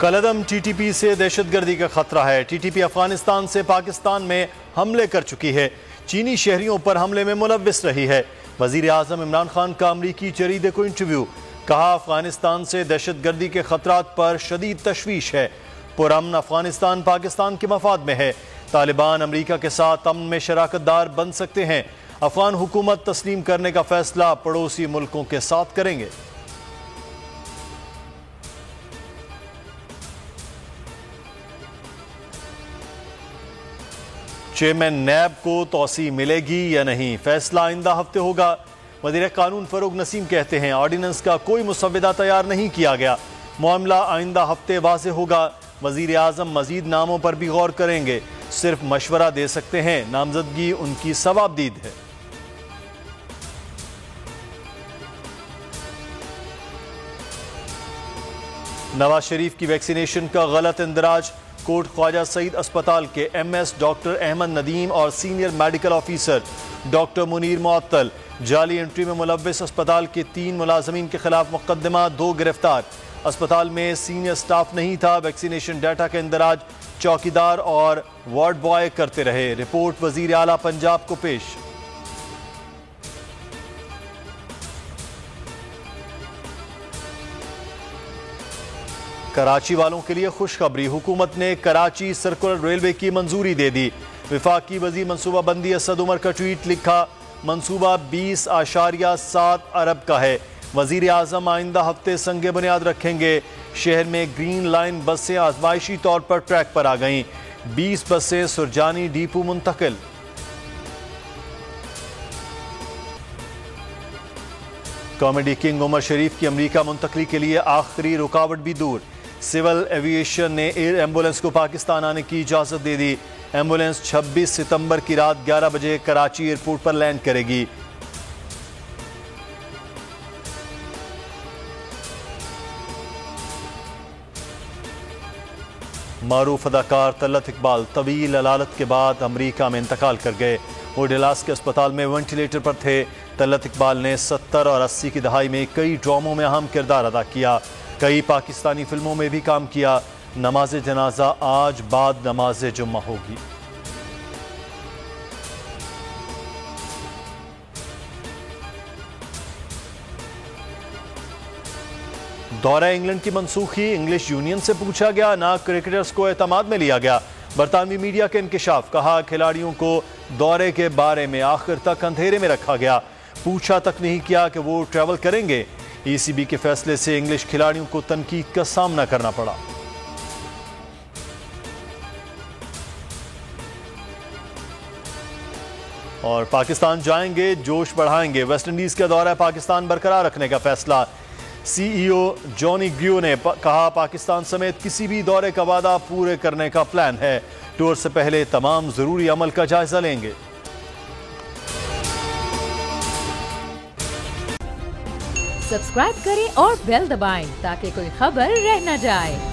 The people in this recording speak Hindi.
कलअदम टीटीपी से दहशतगर्दी का खतरा है। टीटीपी अफगानिस्तान से पाकिस्तान में हमले कर चुकी है। चीनी शहरियों पर हमले में मुलव्विस रही है। वजीर आजम इमरान खान का अमरीकी जरीदे को इंटरव्यू, कहा अफगानिस्तान से दहशतगर्दी के खतरात पर शदीद तशवीश है। पुरअमन अफगानिस्तान पाकिस्तान के मफाद में है। तालिबान अमरीका के साथ अमन में शराकतदार बन सकते हैं। अफगान हुकूमत तस्लीम करने का फैसला पड़ोसी मुल्कों के साथ करेंगे। चेयरमैन नैब को तौसी मिलेगी या नहीं, फैसला आइंदा हफ्ते होगा। वज़ीर कानून फरूक नसीम कहते हैं ऑर्डिनेंस का कोई मुसव्वदा तैयार नहीं किया गया, मामला आइंदा हफ्ते वाज़े होगा। वज़ीर आज़म मजीद नामों पर भी गौर करेंगे, सिर्फ मशवरा दे सकते हैं, नामजदगी उनकी सवाबदीद है। नवाज शरीफ की वैक्सीनेशन का गलत इंदराज, कोट ख्वाजा सईद अस्पताल के MS डॉक्टर अहमद नदीम और senior medical officer doctor Munir मुअत्तल, जाली एंट्री में मुलव्विस अस्पताल के 3 मुलाजमीन के खिलाफ मुकदमा, 2 गिरफ्तार। अस्पताल में सीनियर स्टाफ नहीं था। वैक्सीनेशन डाटा का इंदराज चौकीदार और वार्ड बॉय करते रहे। रिपोर्ट वजीर आला पंजाब को पेश। कराची वालों के लिए खुशखबरी, हुकूमत ने कराची सर्कुलर रेलवे की मंजूरी दे दी। विफाकी वजीर मनसूबाबंदी असद उमर का ट्वीट, लिखा मंसूबा 20.7 अरब का है। वजीर आजम आइंदा हफ्ते संगे बुनियाद रखेंगे। शहर में ग्रीन लाइन बसें आजमाइशी तौर पर ट्रैक पर आ गईं। 20 बसें सुरजानी डिपो मुंतकिल। कॉमेडी किंग उमर शरीफ की अमरीका मुंतकली के लिए आखिरी रुकावट भी दूर। सिविल एविएशन ने एयर एम्बुलेंस को पाकिस्तान आने की इजाज़त दे दी। एम्बुलेंस 26 सितंबर की रात 11 बजे कराची एयरपोर्ट पर लैंड करेगी। मारूफ अदाकार तलत इकबाल तवील अलालत के बाद अमरीका में इंतकाल कर गए। वो डलास के अस्पताल में वेंटिलेटर पर थे। तलत इकबाल ने 70 और 80 की दहाई में कई ड्रामों में अहम किरदार अदा किया, कई पाकिस्तानी फिल्मों में भी काम किया। नमाज जनाजा आज बाद नमाज जुम्मा होगी। दौरा इंग्लैंड की मनसूखी, इंग्लिश यूनियन से पूछा गया, ना क्रिकेटर्स को एतमाद में लिया गया। बरतानवी मीडिया के इंकिशाफ, कहा खिलाड़ियों को दौरे के बारे में आखिर तक अंधेरे में रखा गया, पूछा तक नहीं किया कि वो ट्रैवल करेंगे। ECB के फैसले से इंग्लिश खिलाड़ियों को तनकीद का सामना करना पड़ा। और पाकिस्तान जाएंगे, जोश बढ़ाएंगे, वेस्टइंडीज का दौरा पाकिस्तान बरकरार रखने का फैसला। CEO जॉनी ग्रियो ने कहा पाकिस्तान समेत किसी भी दौरे का वादा पूरे करने का प्लान है। टूर से पहले तमाम जरूरी अमल का जायजा लेंगे। सब्सक्राइब करें और बेल दबाएं ताकि कोई खबर रह न जाए।